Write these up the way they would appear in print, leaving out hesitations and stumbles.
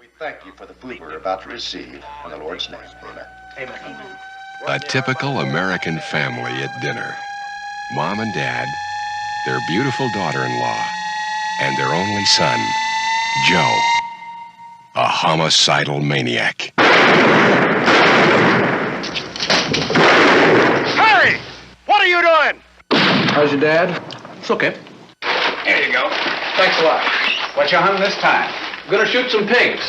We thank you for the food we're about to receive. In the Lord's name, amen. Amen. A typical American family at dinner. Mom and Dad, their beautiful daughter-in-law, and their only son, Joe, a homicidal maniac. Harry! What are you doing? How's your dad? It's okay. Here you go. Thanks a lot. What you hung this time? I'm gonna shoot some pigs.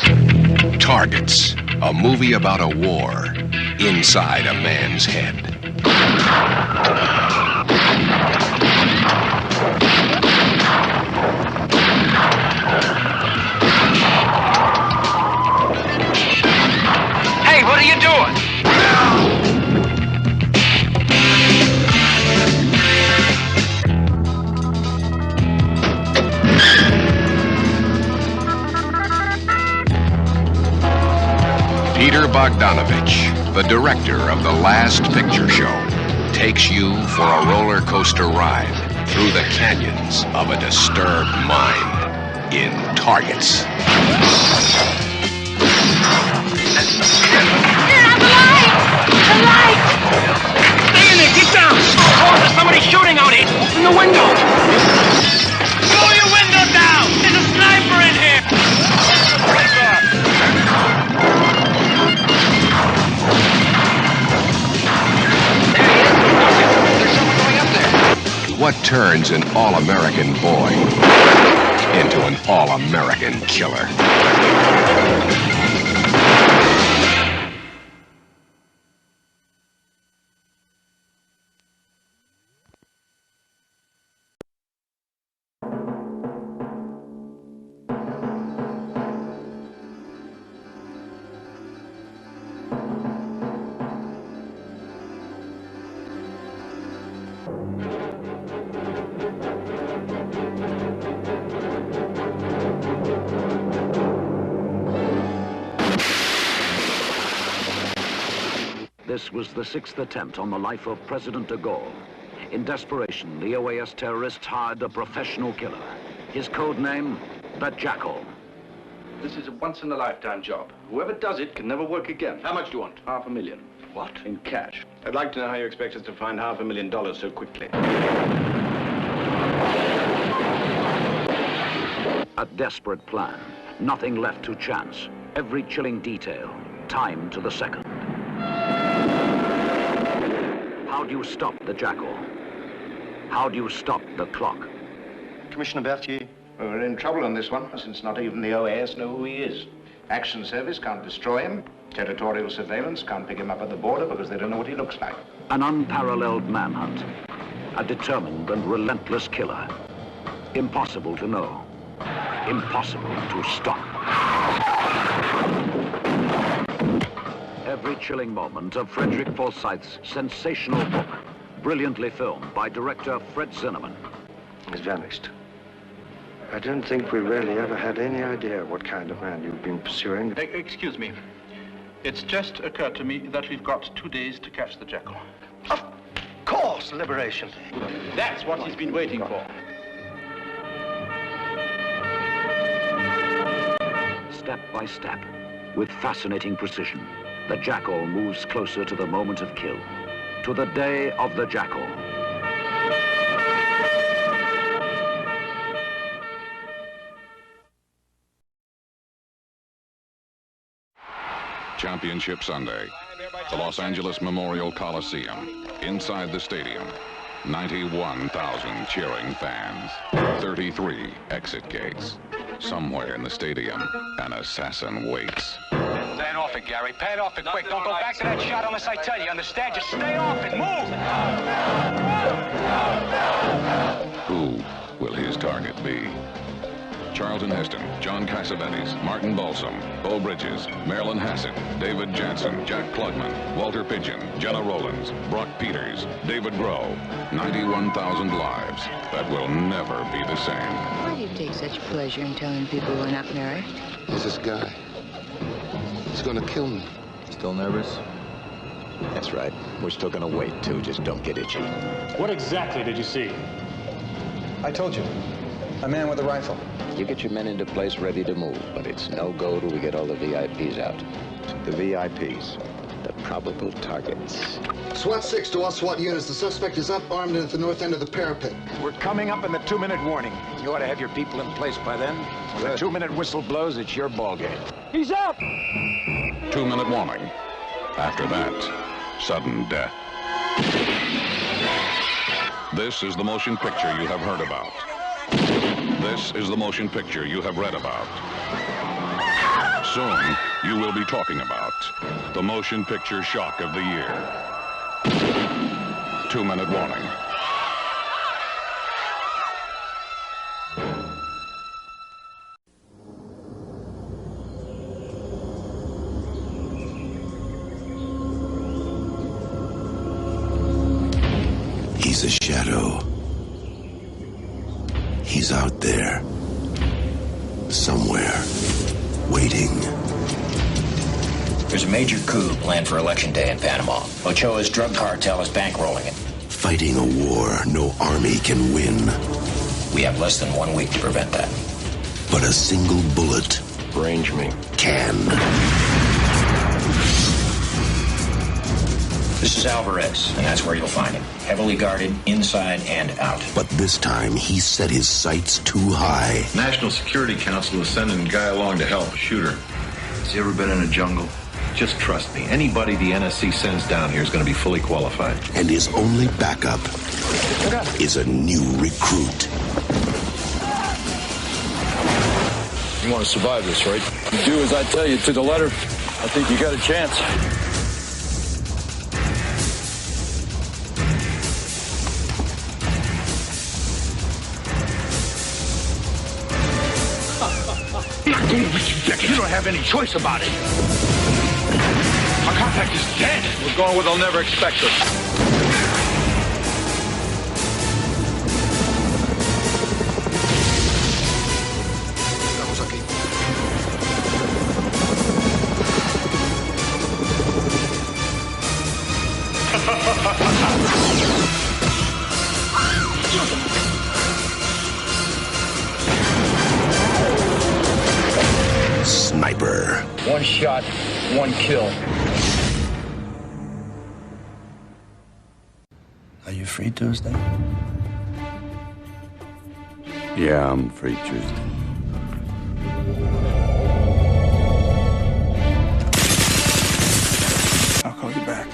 Targets, a movie about a war inside a man's head. Hey, what are you doing? Peter Bogdanovich, the director of The Last Picture Show, takes you for a roller coaster ride through the canyons of a disturbed mind in Targets. The light! Stay in there, get down! Oh, there's somebody shooting out it! In the window! Blow your window down! There's a sniper in here! What turns an all-American boy into an all-American killer? This was the sixth attempt on the life of President de Gaulle. In desperation, the OAS terrorists hired a professional killer. His code name, the Jackal. This is a once-in-a-lifetime job. Whoever does it can never work again. How much do you want? $500,000. What? In cash. I'd like to know how you expect us to find $500,000 so quickly. A desperate plan. Nothing left to chance. Every chilling detail. Time to the second. How do you stop the Jackal? How do you stop the clock? Commissioner Berthier. We're in trouble on this one, since not even the OAS know who he is. Action Service can't destroy him. Territorial surveillance can't pick him up at the border because they don't know what he looks like. An unparalleled manhunt. A determined and relentless killer. Impossible to know. Impossible to stop. Every chilling moment of Frederick Forsyth's sensational book, brilliantly filmed by director Fred Zinnemann. He's vanished. I don't think we really ever had any idea what kind of man you've been pursuing. Excuse me. It's just occurred to me that we've got 2 days to catch the Jackal. Of course, Liberation Day. That's what he's been waiting for. Step by step, with fascinating precision, the Jackal moves closer to the moment of kill, to the day of the Jackal. Championship Sunday, the Los Angeles Memorial Coliseum. Inside the stadium, 91,000 cheering fans, 33 exit gates. Somewhere in the stadium, an assassin waits. Pad off it, Gary. Pad off it quick. Don't go back to that shot unless I tell you. Understand? Just stay off it. Move! Who will his target be? Charlton Heston, John Cassavetes, Martin Balsam, Bo Bridges, Marilyn Hassett, David Jansen, Jack Klugman, Walter Pidgeon, Jenna Rollins, Brock Peters, David Groh. 91,000 lives that will never be the same. Why do you take such pleasure in telling people we're not married? There's this guy. He's gonna kill me. Still nervous? That's right. We're still gonna wait, too. Just don't get itchy. What exactly did you see? I told you. A man with a rifle. You get your men into place ready to move, but it's no go till we get all the VIPs out. The VIPs. The probable targets. SWAT 6 to all SWAT units. The suspect is up, armed, and at the north end of the parapet. We're coming up in the 2-minute warning. You ought to have your people in place by then. When the 2-minute whistle blows, it's your ballgame. He's up! 2-minute warning. After that, sudden death. This is the motion picture you have heard about. This is the motion picture you have read about. Soon, you will be talking about the motion picture shock of the year. 2-minute warning. He's a shadow. He's out there. Somewhere. Waiting. There's a major coup planned for Election Day in Panama. Ochoa's drug cartel is bankrolling it. Fighting a war no army can win. We have less than 1 week to prevent that. But a single bullet, Range me. can. This is Alvarez, and that's where you'll find him. Heavily guarded, inside and out. But this time, he set his sights too high. National Security Council is sending a guy along to help a shooter. Has he ever been in a jungle? Just trust me. Anybody the NSC sends down here is going to be fully qualified. And his only backup is a new recruit. You want to survive this, right? You do as I tell you to the letter. I think you got a chance. You don't have any choice about it. Our contact is dead. We're going where they'll never expect us. Sniper. 1 shot, 1 kill. Are you free Tuesday? Yeah, I'm free Tuesday. I'll call you back.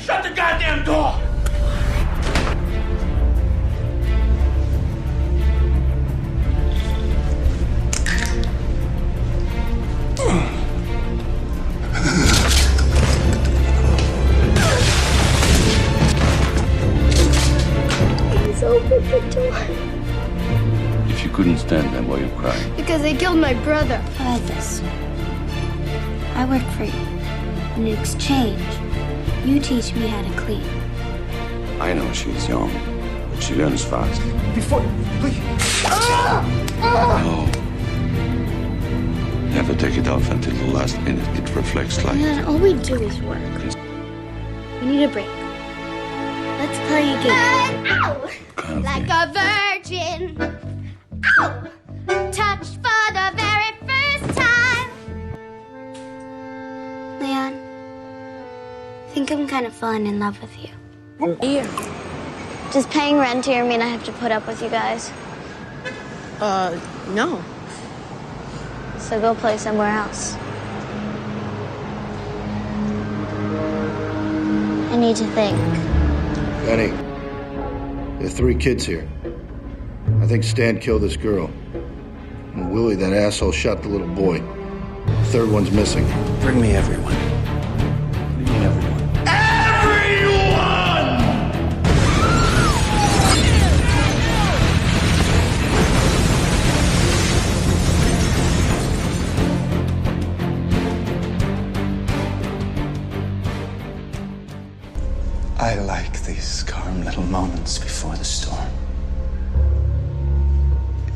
Shut the goddamn door! Please open the door. If you couldn't stand them, why you crying? Because they killed my brother. How about this? I work for you. In exchange, you teach me how to clean. I know she's young, but she learns fast. Before, please. No. Never take it off until the last minute. It reflects light. Man, all we do is work. We need a break. Let's play a game. Ow! Like a virgin. Ow! Touched for the very first time. Leon, I think I'm kind of falling in love with you. Yeah. Does paying rent here mean I have to put up with you guys? No. So go play somewhere else. I need to think. Benny, there are 3 kids here. I think Stan killed this girl. And Willie, that asshole, shot the little boy. The 3rd one's missing. Bring me everyone. I like these calm little moments before the storm.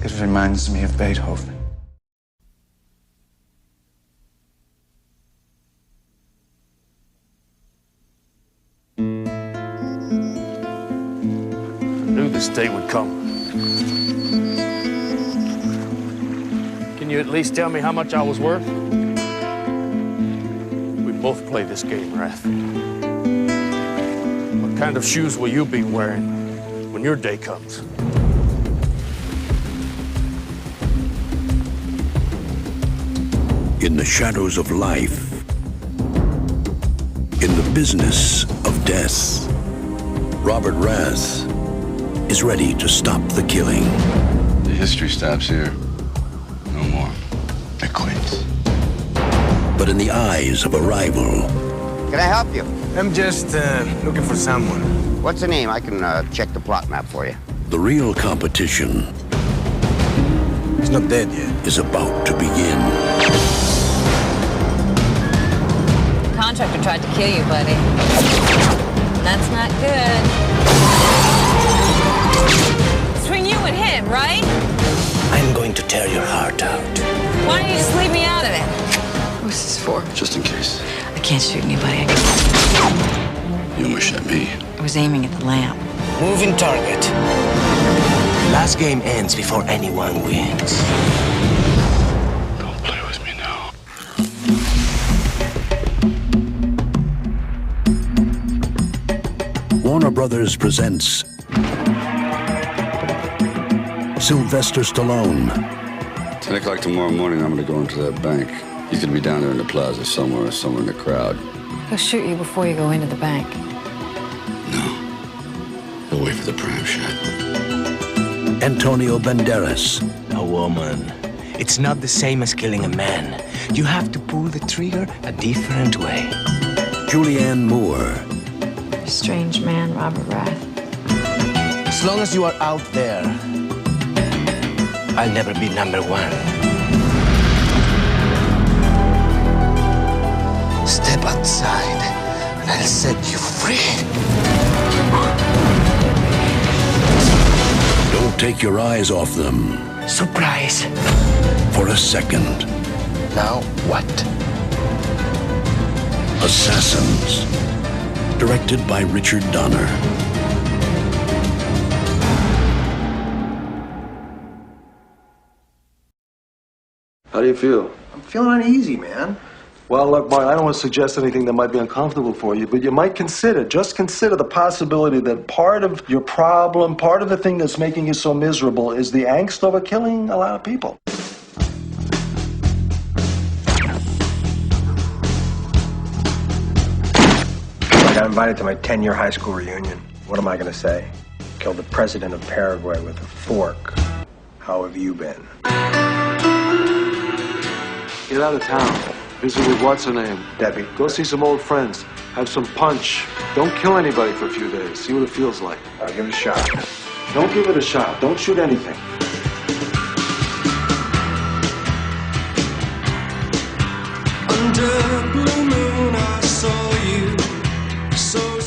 It reminds me of Beethoven. this day would come. Can you at least tell me how much I was worth? We both play this game, Wrath. What kind of shoes will you be wearing when your day comes? In the shadows of life, in the business of death, Robert Rath is ready to stop the killing. The history stops here. No more. It quits. But in the eyes of a rival, Can I help you? I'm just looking for someone. What's the name? I can check the plot map for you. the real competition He's not dead yet. is about to begin. Contractor tried to kill you, buddy. That's not good. Between you and him, right? I'm going to tear your heart out. Why don't you just leave me out of it? What's this for? Just in case. I can't shoot anybody. You almost shot me. I was aiming at the lamp. Moving target. Last game ends before anyone wins. Don't play with me now. Warner Brothers presents Sylvester Stallone. 10 o'clock tomorrow morning, I'm going to go into that bank. He's going to be down there in the plaza somewhere in the crowd. He'll shoot you before you go into the bank. He'll wait for the prime shot. Antonio Banderas. A woman. It's not the same as killing a man. You have to pull the trigger a different way. Julianne Moore. Strange man, Robert Rath. As long as you are out there, I'll never be number one. Step outside, and I'll set you free. Don't take your eyes off them. Surprise. For a second. Now what? Assassins. Directed by Richard Donner. How do you feel? I'm feeling uneasy, man. Well, look, Mark, I don't want to suggest anything that might be uncomfortable for you, but you might just consider the possibility that part of your problem, part of the thing that's making you so miserable is the angst over killing a lot of people. I got invited to my 10-year high school reunion. What am I going to say? Killed the president of Paraguay with a fork. How have you been? Get out of town. Visit with what's her name? Debbie. Go see some old friends. Have some punch. Don't kill anybody for a few days. See what it feels like. I'll give it a shot. Don't give it a shot. Don't shoot anything. Under blue moon, I saw you.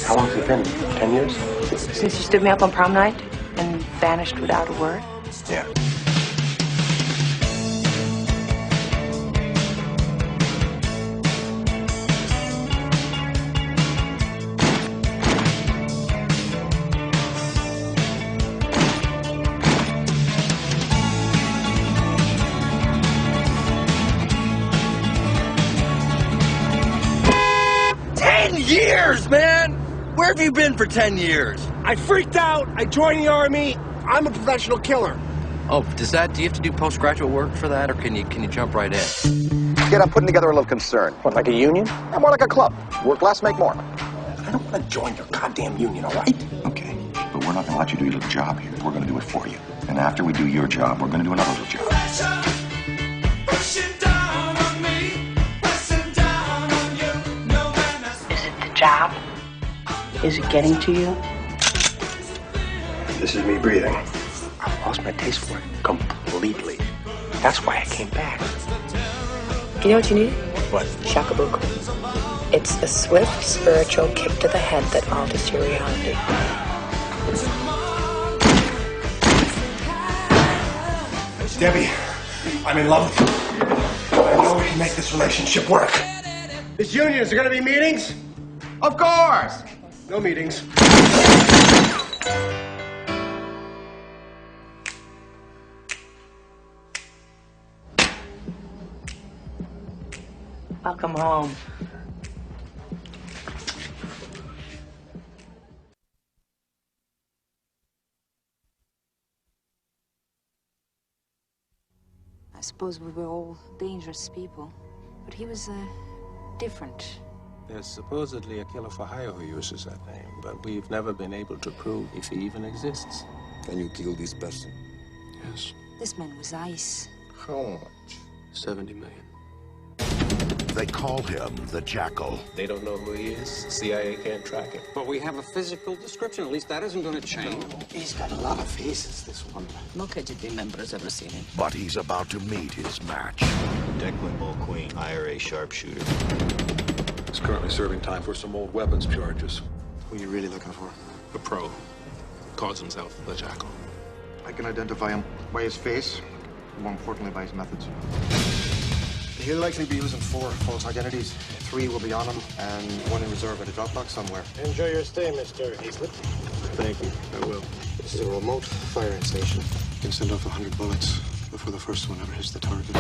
How long's it been? 10 years? Since you stood me up on prom night and vanished without a word? Yeah. Years, man! Where have you been for 10 years? I freaked out. I joined the army. I'm a professional killer. Oh, do you have to do postgraduate work for that, or can you jump right in? Kid, I'm putting together a little concern. What, like a union? Yeah, more like a club. Work less, make more. I don't want to join your goddamn union, all right? Okay, but we're not going to let you do your little job here. We're going to do it for you. And after we do your job, we're going to do another little job. Job? Is it getting to you? This is me breathing. I've lost my taste for it completely. That's why I came back. You know what you need? What? Shakabuku. It's a swift, spiritual kick to the head that alters your reality. Debbie, I'm in love with you. I know we can make this relationship work. This union, is there going to be meetings? Of course! No meetings. I'll come home. I suppose we were all dangerous people, but he was different. There's supposedly a killer for hire who uses that name, but we've never been able to prove if he even exists. Can you kill this person? Yes. This man was ice. How much? 70 million. They call him the Jackal. They don't know who he is. CIA can't track him. But we have a physical description. At least that isn't going to change. He's got a lot of faces, this one. No KGB member has ever seen him. But he's about to meet his match. Declan Mulqueen, IRA sharpshooter. He's currently serving time for some old weapons charges. Who are you really looking for? A pro. Calls himself the Jackal. I can identify him by his face, more importantly by his methods. He'll likely be using 4 false identities. 3 will be on him, and 1 in reserve at a drop box somewhere. Enjoy your stay, Mr. Heaslip. Thank you. I will. This is a remote firing station. You can send off 100 bullets before the first one ever hits the target.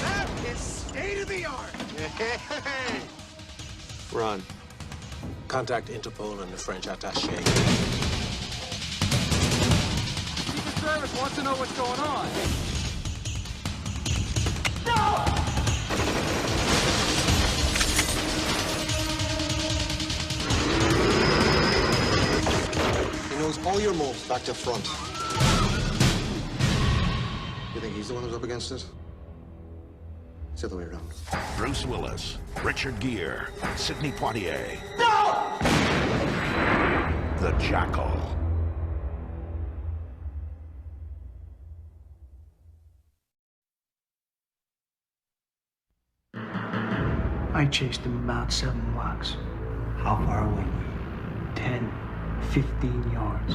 That is state of the art. Ron, contact Interpol and the French attaché. Secret Service wants to know what's going on. He knows all your moves back to front. You think he's the one who's up against it? It's the other way around. Bruce Willis, Richard Gere, Sidney Poitier. No! The Jackal. I chased him about 7 blocks. How far away were you? 10, 15 yards.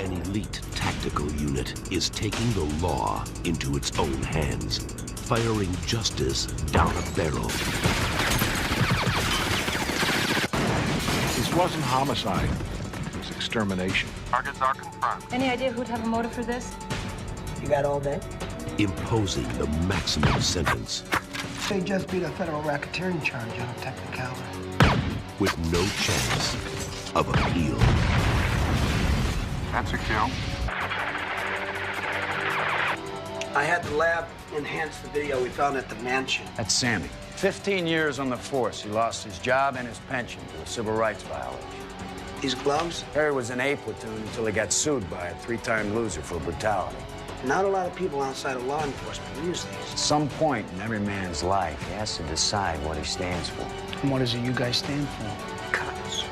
An elite tactical unit is taking the law into its own hands, firing justice down a barrel. This wasn't homicide. It was extermination. Targets are confirmed. Any idea who'd have a motive for this? You got all day? Imposing the maximum sentence They just beat a federal racketeering charge on a technicality. with no chance of appeal. That's a kill. I had the lab enhance the video we found at the mansion. That's Sammy. 15 years on the force. He lost his job and his pension to a civil rights violation. These gloves? Harry was an A platoon until he got sued by a 3-time loser for brutality. Not a lot of people outside of law enforcement use these. At some point in every man's life, he has to decide what he stands for. And what is it you guys stand for? Cuts.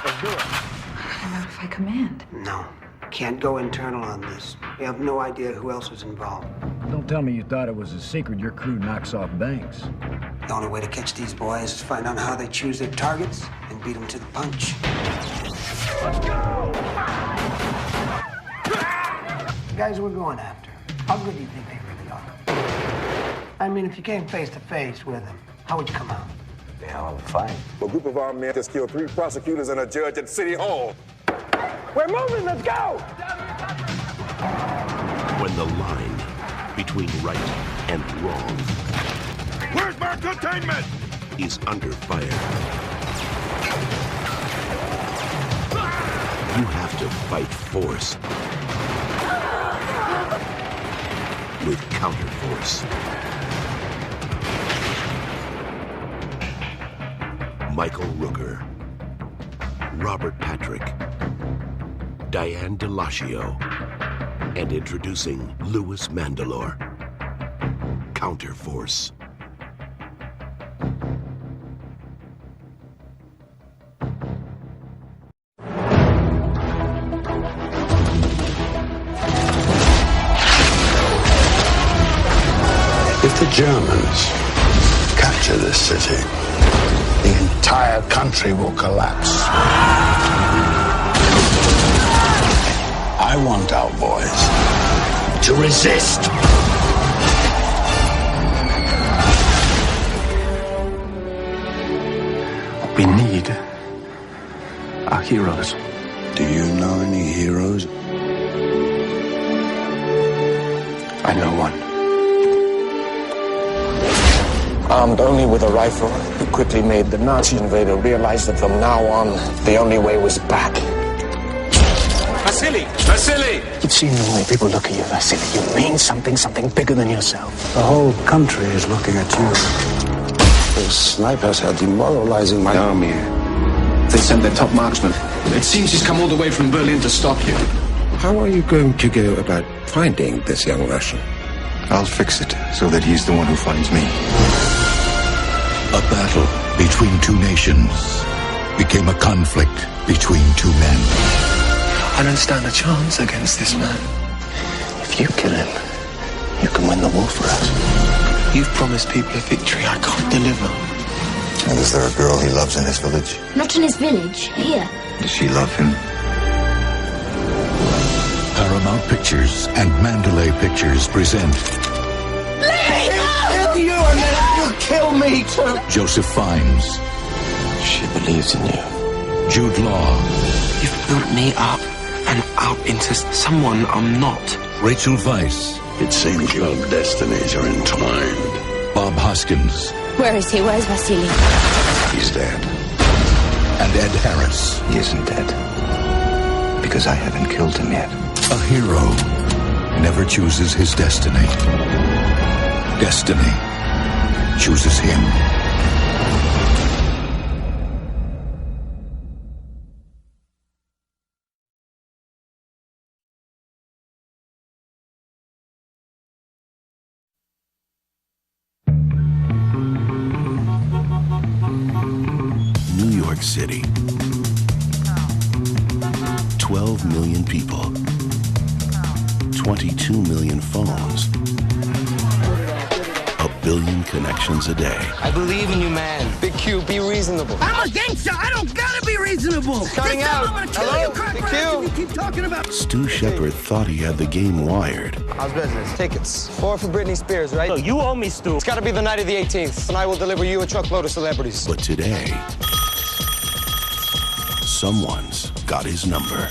Let's do it. What if I command? No. Can't go internal on this. We have no idea who else is involved. Don't tell me you thought it was a secret your crew knocks off banks. The only way to catch these boys is find out how they choose their targets and beat them to the punch. Let's go! The guys we're going after, how good do you think they really are? I mean, if you came face to face with them, how would you come out? The hell of a fight. A group of our men just killed 3 prosecutors and a judge at City Hall. We're moving, let's go! When the line between right and wrong Where's my containment? is under fire, you have to fight force with counterforce. Michael Rooker, Robert Patrick, Diane DeLacio, and introducing Louis Mandylor. Counterforce. If the Germans capture this city, the entire country will collapse. I want our boys to resist. What we need are heroes. Do you know any heroes? I know one. Armed only with a rifle, he quickly made the Nazi invader realize that from now on, the only way was back. Vasily! Vasily! You've seen the way people look at you, Vasily. You mean something bigger than yourself. The whole country is looking at you. Those snipers are demoralizing my army. They sent their top marksman. It seems he's come all the way from Berlin to stop you. How are you going to go about finding this young Russian? I'll fix it so that he's the one who finds me. A battle between two nations became a conflict between two men. I don't stand a chance against this man. If you kill him, you can win the war for us. You've promised people a victory I can't deliver. And is there a girl he loves in his village? Not in his village, here. Does she love him? Paramount Pictures and Mandalay Pictures present Kill you and then you'll kill me too. Joseph Fiennes. She believes in you. Jude Law. You've built me up and out into someone I'm not. Rachel Weisz. It seems your destinies are entwined. Bob Hoskins. Where is he? Where's Vasily? He's dead. And Ed Harris. He isn't dead. Because I haven't killed him yet. A hero never chooses his destiny. Destiny chooses him. New York City. 12 million people. 22 million phones. 1 billion connections a day. I believe in you, man. Big Q, be reasonable. I'm a gangster. I don't gotta be reasonable. Cutting out. I'm gonna kill Hello? you, crack Big rats, Q. if you keep talking about. Stu Shepard thought he had the game wired. How's business? Tickets. 4 for Britney Spears, right? So you owe me, Stu. It's gotta be the night of the 18th, and I will deliver you a truckload of celebrities. But today, someone's got his number.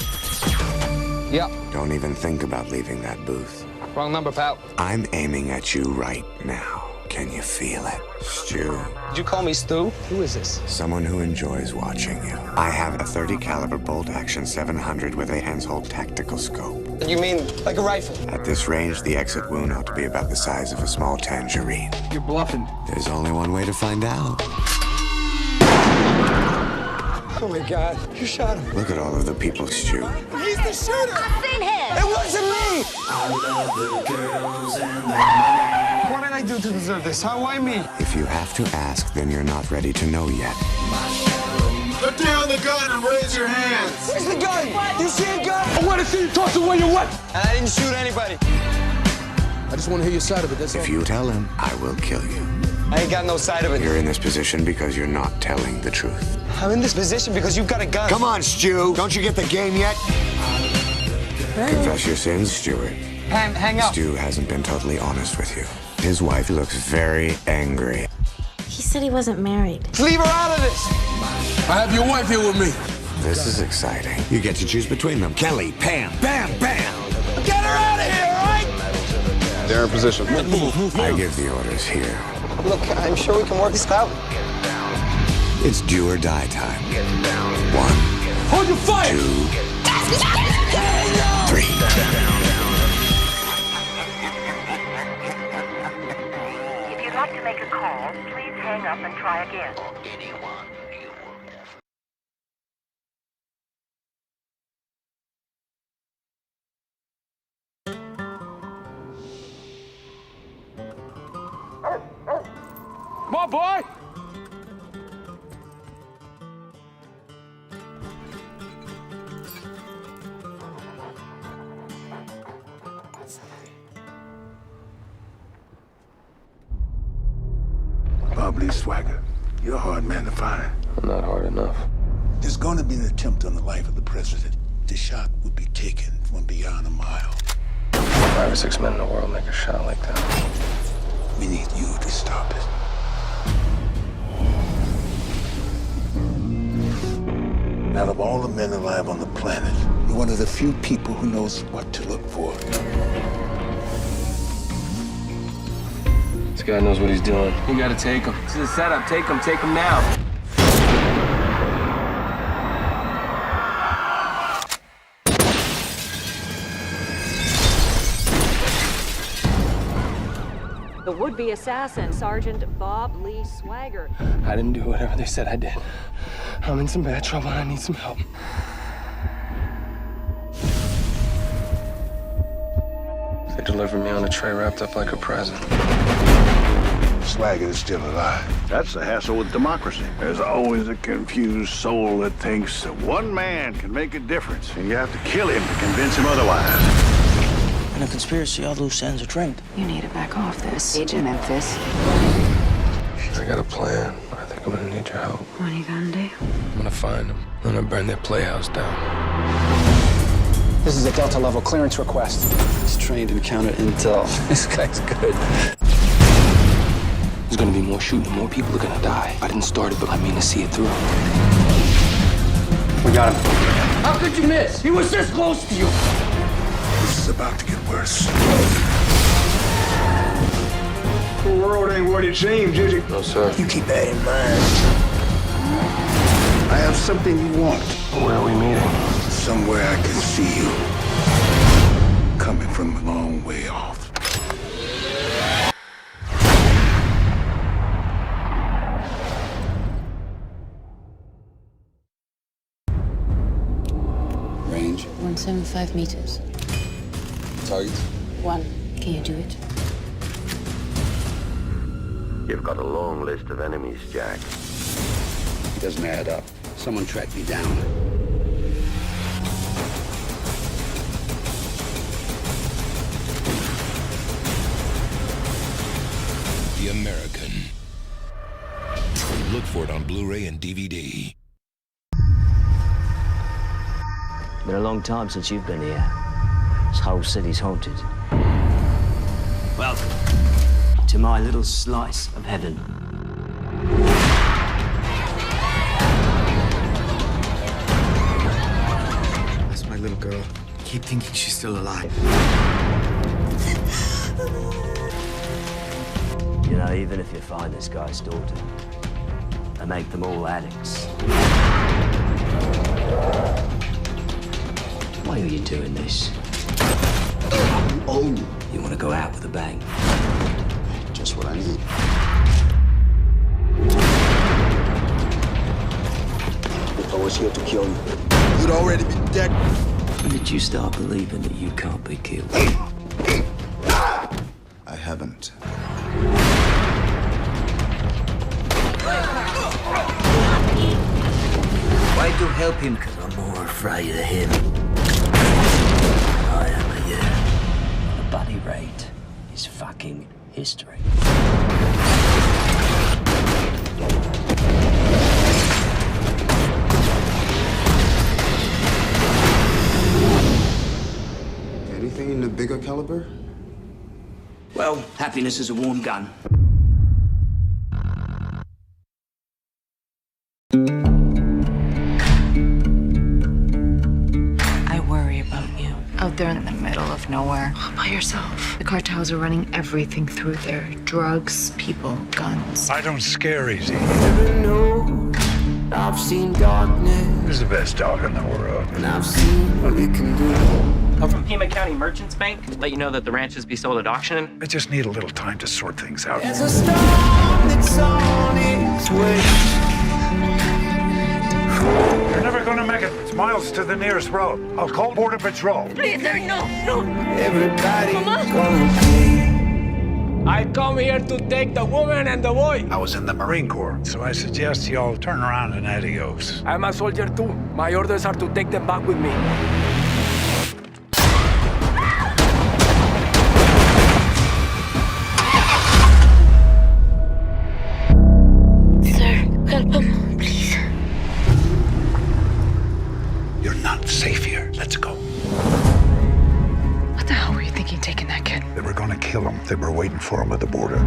Yep. Don't even think about leaving that booth. Wrong number, pal. I'm aiming at you right now. Can you feel it? Stu. Did you call me Stu? Who is this? Someone who enjoys watching you. I have a .30 caliber bolt action 700 with a handheld tactical scope. You mean like a rifle? At this range, the exit wound ought to be about the size of a small tangerine. You're bluffing. There's only one way to find out. Oh my God, you shot him. Look at all of the people, Stu. He's the shooter. I've seen him. It wasn't me. I love the girls and the What did I do to deserve this? How? Why me? If you have to ask, then you're not ready to know yet. Put down the gun and raise your hands. Where's the gun? You see a gun? I want to see you toss away your weapon. And I didn't shoot anybody. I just want to hear your side of it, that's all. If you tell him, I will kill you. I ain't got no side of it. You're in this position because you're not telling the truth. I'm in this position because you've got a gun. Come on, Stu. Don't you get the game yet? Confess your sins, Stuart. Hang up. Stu hasn't been totally honest with you. His wife looks very angry. He said he wasn't married. Leave her out of this. I have your wife here with me. This is exciting. You get to choose between them. Kelly, Pam, bam, bam. Get her out of here, all right? They're in position. I give the orders here. Look, I'm sure we can work this out. It's do or die time. 1, Hold your fire. 2, 3. If you'd like to make a call, please hang up and try again. Come on, boy. Bob Lee Swagger, you're a hard man to find. I'm not hard enough. There's going to be an attempt on the life of the president. The shot will be taken from beyond a mile. 5 or 6 men in the world make a shot like that. We need you to stop it. Out of all the men alive on the planet, you're one of the few people who knows what to look for. This guy knows what he's doing. You gotta take him. This is a setup. Take him now. The would-be assassin, Sergeant Bob Lee Swagger. I didn't do whatever they said I did. I'm in some bad trouble and I need some help. They delivered me on a tray wrapped up like a present. Swagger is still alive. That's the hassle with democracy. There's always a confused soul that thinks that one man can make a difference, and you have to kill him to convince him otherwise. In a conspiracy, all loose ends are trimmed. You need to back off this. Agent Memphis. I got a plan. I think I'm gonna need your help. What are you gonna do? I'm gonna find them. I'm gonna burn their playhouse down. This is a Delta level clearance request. He's trained in counter intel. This guy's good. There's gonna be more shooting. More people are gonna die. I didn't start it, but I mean to see it through. We got him. How could you miss? He was this close to you. This is about to get worse. The world ain't what it seems, is it? No, sir. You keep that in mind. I have something you want. Where are we meeting? Somewhere I can see you. Coming from a long way off. Range? 175 meters. Targets? 1. Can you do it? You've got a long list of enemies, Jack. It doesn't add up. Someone tracked me down. The American. Look for it on Blu-ray and DVD. Been a long time since you've been here. This whole city's haunted. Welcome to my little slice of heaven. That's my little girl. I keep thinking she's still alive. You know, even if you find this guy's daughter, they make them all addicts. Why are you doing this? Oh, You want to go out with a bang? just what I need. If I was here to kill you, you'd already be dead. When did you start believing that you can't be killed? I haven't. Why do help him? Because I'm more afraid of him. I am of you. The buddy rate is fucking history. Anything in the bigger caliber? Well, happiness is a warm gun. I worry about you. Out there in the middle of nowhere, all by yourself. The cartels are running everything through there. Drugs, people, guns. I don't scare easy. I've seen darkness. Who's the best dog in the world? And I've seen what it can do. I'm from Pima County Merchants Bank. Let you know that the ranches be sold at auction. I just need a little time to sort things out. There's a storm that's on its way. You're never gonna make it. It's miles to the nearest road. I'll call Border Patrol. Please, sir, no. Everybody's Mama. gonna pay. I come here to take the woman and the boy. I was in the Marine Corps, so I suggest you all turn around and adios. I'm a soldier too. My orders are to take them back with me. Sir, help him, please. You're not safe here. Let's go. What the hell were you thinking taking that kid? They were gonna kill him. They were waiting for him at the border.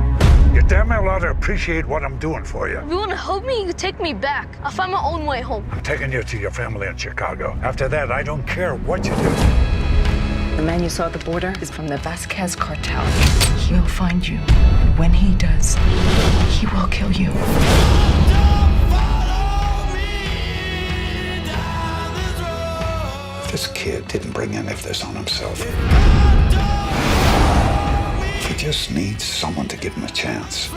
You damn well ought to appreciate what I'm doing for you. If you want to help me, you take me back. I'll find my own way home. I'm taking you to your family in Chicago. After that, I don't care what you do. The man you saw at the border is from the Vasquez cartel. He'll find you. And when he does, he will kill you. This kid didn't bring any of this on himself. He just needs someone to give him a chance.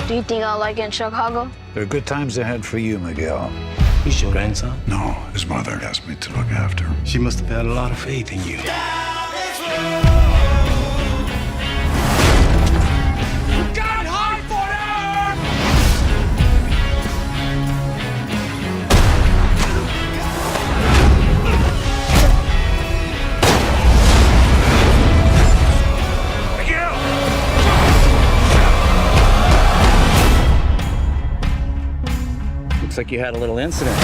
Do you think I'll like it in Chicago? There are good times ahead for you, Miguel. He's your grandson? No, his mother asked me to look after him. She must have had a lot of faith in you. Looks like you had a little incident.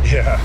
Yeah.